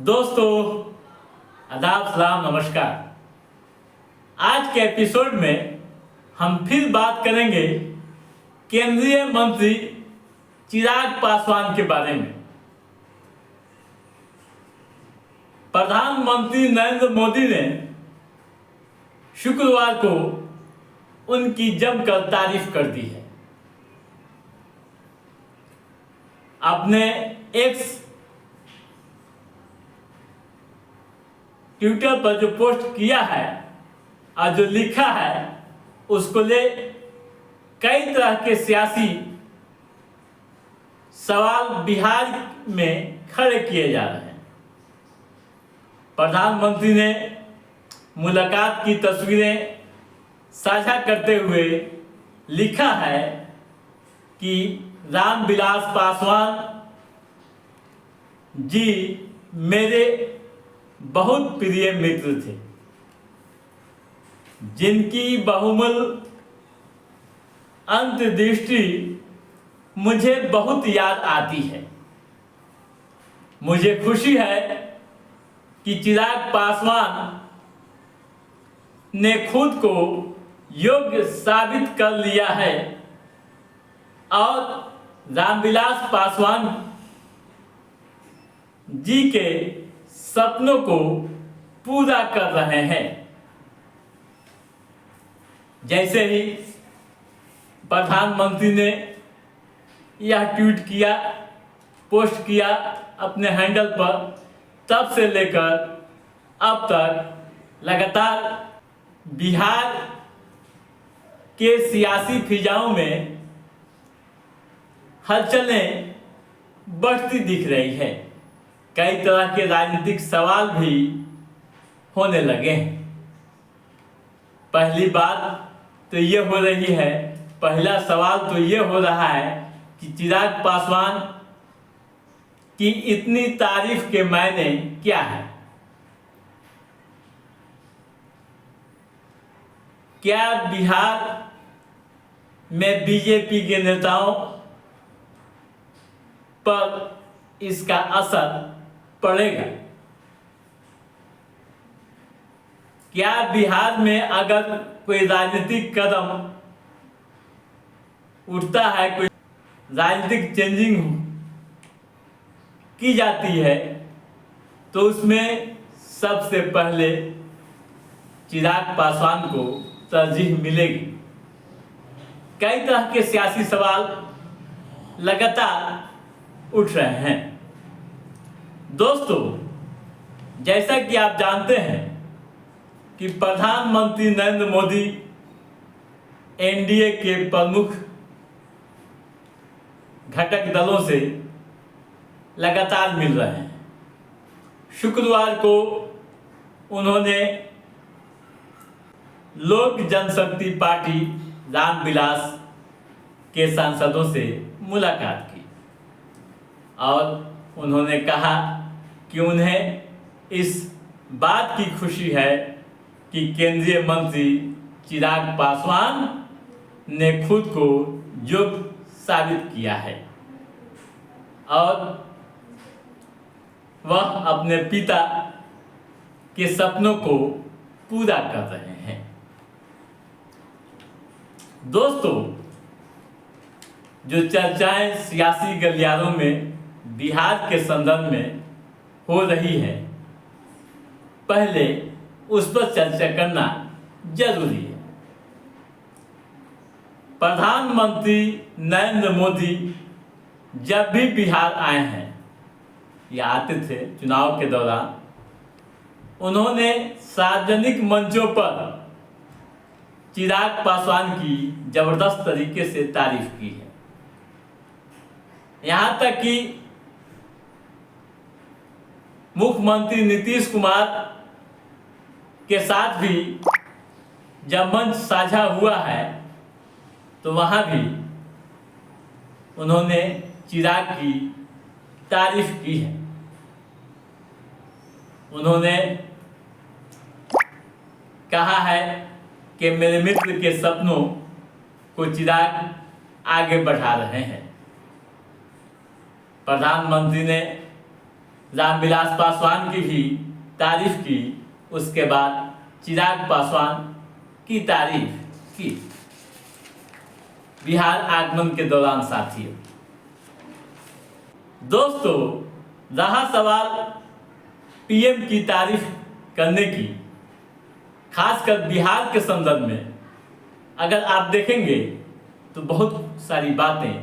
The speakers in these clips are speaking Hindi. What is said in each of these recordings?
दोस्तों, आदाब, सलाम, नमस्कार। आज के एपिसोड में हम फिर बात करेंगे केंद्रीय मंत्री चिराग पासवान के बारे में। प्रधानमंत्री नरेंद्र मोदी ने शुक्रवार को उनकी जमकर तारीफ कर दी है। अपने एक्स ट्विटर पर जो पोस्ट किया है और जो लिखा है उसको ले कई तरह के सियासी सवाल बिहार में खड़े किए जा रहे हैं। प्रधानमंत्री ने मुलाकात की तस्वीरें साझा करते हुए लिखा है कि रामविलास पासवान जी मेरे बहुत प्रिय मित्र थे, जिनकी बहुमूल्य अंतर्दृष्टि मुझे बहुत याद आती है। मुझे खुशी है कि चिराग पासवान ने खुद को योग्य साबित कर लिया है और रामविलास पासवान जी के सपनों को पूरा कर रहे हैं। जैसे ही प्रधानमंत्री ने यह ट्वीट किया, पोस्ट किया अपने हैंडल पर, तब से लेकर अब तक लगातार बिहार के सियासी फिजाओं में हलचलें बढ़ती दिख रही है। कई तरह के राजनीतिक सवाल भी होने लगे हैं। पहली बात तो ये हो रही है, पहला सवाल तो ये हो रहा है कि चिराग पासवान की इतनी तारीफ के मायने क्या है। क्या बिहार में बीजेपी के नेताओं पर इसका असर पड़ेगा? क्या बिहार में अगर कोई राजनीतिक कदम उठता है, कोई राजनीतिक चेंजिंग की जाती है, तो उसमें सबसे पहले चिराग पासवान को तरजीह मिलेगी? कई तरह के सियासी सवाल लगातार उठ रहे हैं। दोस्तों, जैसा कि आप जानते हैं कि प्रधानमंत्री नरेंद्र मोदी एनडीए के प्रमुख घटक दलों से लगातार मिल रहे हैं। शुक्रवार को उन्होंने लोक जनशक्ति पार्टी रामविलास के सांसदों से मुलाकात की और उन्होंने कहा कि उन्हें इस बात की खुशी है कि केंद्रीय मंत्री चिराग पासवान ने खुद को योग्य साबित किया है और वह अपने पिता के सपनों को पूरा कर रहे हैं। दोस्तों, जो चर्चाएं सियासी गलियारों में बिहार के संदर्भ में हो रही है, पहले उस पर चर्चा करना जरूरी है। प्रधानमंत्री नरेंद्र मोदी जब भी बिहार आए हैं या आते थे चुनाव के दौरान, उन्होंने सार्वजनिक मंचों पर चिराग पासवान की जबरदस्त तरीके से तारीफ की है। यहाँ तक कि मुख्यमंत्री नीतीश कुमार के साथ भी जब मंच साझा हुआ है तो वहाँ भी उन्होंने चिराग की तारीफ की है। उन्होंने कहा है कि मेरे मित्र के सपनों को चिराग आगे बढ़ा रहे हैं। प्रधानमंत्री ने रामविलास पासवान की भी तारीफ की, उसके बाद चिराग पासवान की तारीफ की। बिहार आगमन के दौरान साथियों, दोस्तों, रहा सवाल पीएम की तारीफ करने की, खासकर बिहार के संदर्भ में अगर आप देखेंगे तो बहुत सारी बातें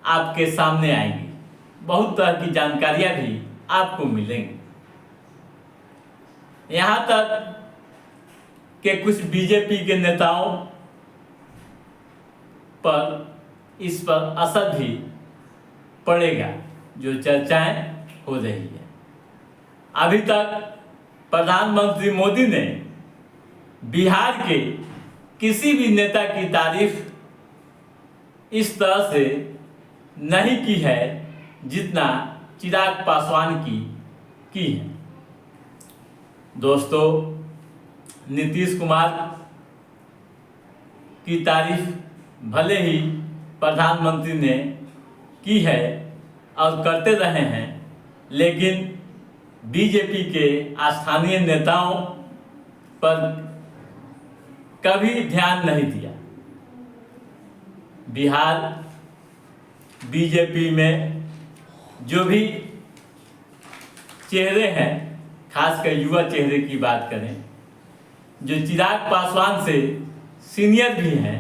आपके सामने आएंगी, बहुत तरह की जानकारियां भी आपको मिलेंगी। यहाँ तक कि कुछ बीजेपी के नेताओं पर इस पर असर भी पड़ेगा, जो चर्चाएं हो रही है। अभी तक प्रधानमंत्री मोदी ने बिहार के किसी भी नेता की तारीफ इस तरह से नहीं की है जितना चिराग पासवान की है। दोस्तों, नीतीश कुमार की तारीफ भले ही प्रधानमंत्री ने की है और करते रहे हैं, लेकिन बीजेपी के स्थानीय नेताओं पर कभी ध्यान नहीं दिया। बिहार बीजेपी में जो भी चेहरे हैं, खासकर युवा चेहरे की बात करें, जो चिराग पासवान से सीनियर भी हैं,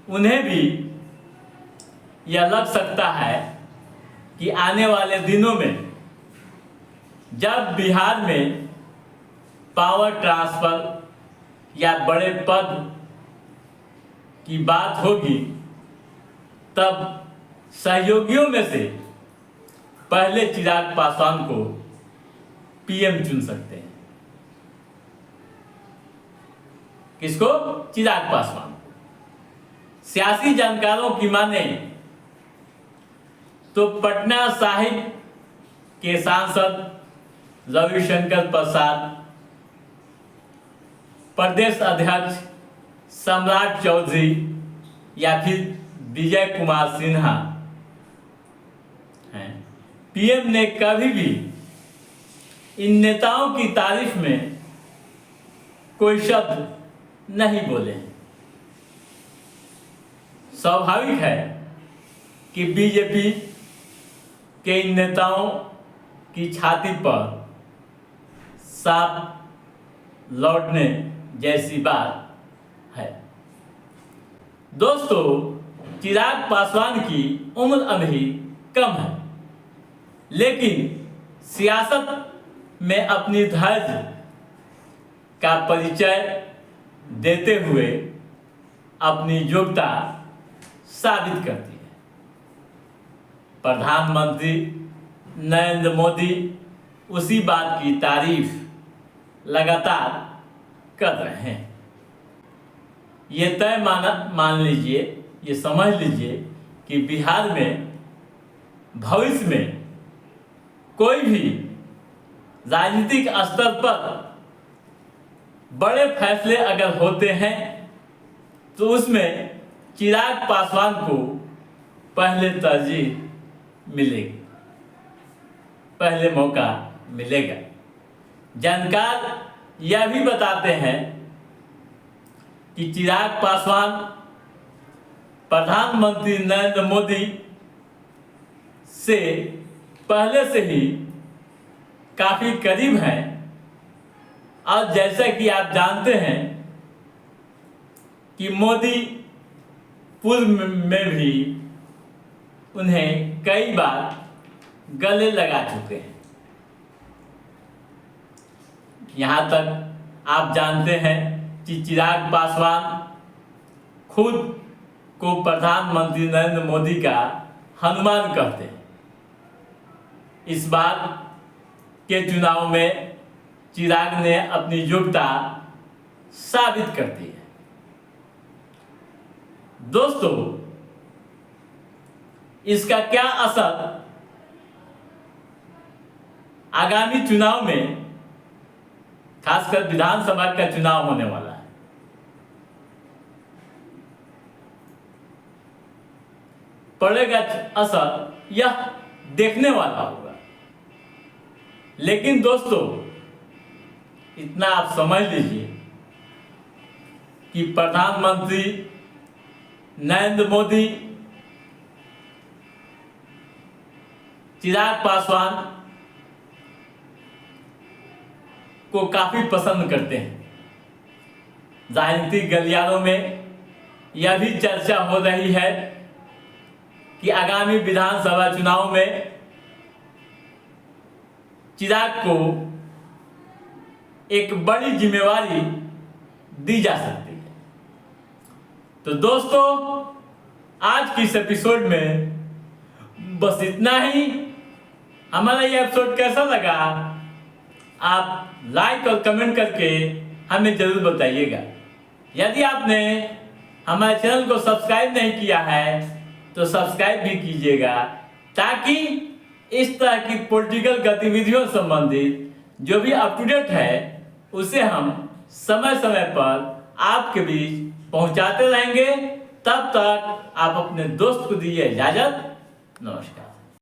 उन्हें भी यह लग सकता है कि आने वाले दिनों में जब बिहार में पावर ट्रांसफर या बड़े पद की बात होगी, तब सहयोगियों में से पहले चिराग पासवान को पीएम चुन सकते हैं। किसको? चिराग पासवान। सियासी जानकारों की माने तो पटना साहिब के सांसद रविशंकर प्रसाद, प्रदेश अध्यक्ष सम्राट चौधरी या फिर विजय कुमार सिन्हा हैं। पीएम ने कभी भी इन नेताओं की तारीफ में कोई शब्द नहीं बोले। स्वाभाविक है कि बीजेपी के इन नेताओं की छाती पर सांप लौटने जैसी बात है। दोस्तों, चिराग पासवान की उम्र अभी कम है, लेकिन सियासत में अपनी धैर्य का परिचय देते हुए अपनी योग्यता साबित करती है। प्रधानमंत्री नरेंद्र मोदी उसी बात की तारीफ लगातार कर रहे हैं। ये तय मान लीजिए, ये समझ लीजिए कि बिहार में भविष्य में कोई भी राजनीतिक स्तर पर बड़े फैसले अगर होते हैं तो उसमें चिराग पासवान को पहले तरजीह मिलेगी, पहले मौका मिलेगा। जानकार यह भी बताते हैं कि चिराग पासवान प्रधानमंत्री नरेंद्र मोदी से पहले से ही काफी करीब हैं, और जैसा कि आप जानते हैं कि मोदी पूर्व में भी उन्हें कई बार गले लगा चुके हैं। यहाँ तक आप जानते हैं कि चिराग पासवान खुद को प्रधानमंत्री नरेंद्र मोदी का हनुमान कहते हैं। इस बार के चुनाव में चिराग ने अपनी योग्यता साबित कर दी है। दोस्तों, इसका क्या असर आगामी चुनाव में, खासकर विधानसभा का चुनाव होने वाला है, पड़ेगा असर, यह देखने वाला होगा। लेकिन दोस्तों, इतना आप समझ लीजिए कि प्रधानमंत्री नरेंद्र मोदी चिराग पासवान को काफी पसंद करते हैं। राजनीतिक गलियारों में यह भी चर्चा हो रही है कि आगामी विधानसभा चुनाव में चिराग को एक बड़ी जिम्मेवारी दी जा सकती है। तो दोस्तों, आज की इस एपिसोड में बस इतना ही। हमारा ये एपिसोड कैसा लगा आप लाइक और कमेंट करके हमें जरूर बताइएगा। यदि आपने हमारे चैनल को सब्सक्राइब नहीं किया है तो सब्सक्राइब भी कीजिएगा, ताकि इस तरह की पॉलिटिकल गतिविधियों संबंधित जो भी अप टू डेट है उसे हम समय समय पर आपके बीच पहुंचाते रहेंगे। तब तक आप अपने दोस्त को दीजिए इजाजत। नमस्कार।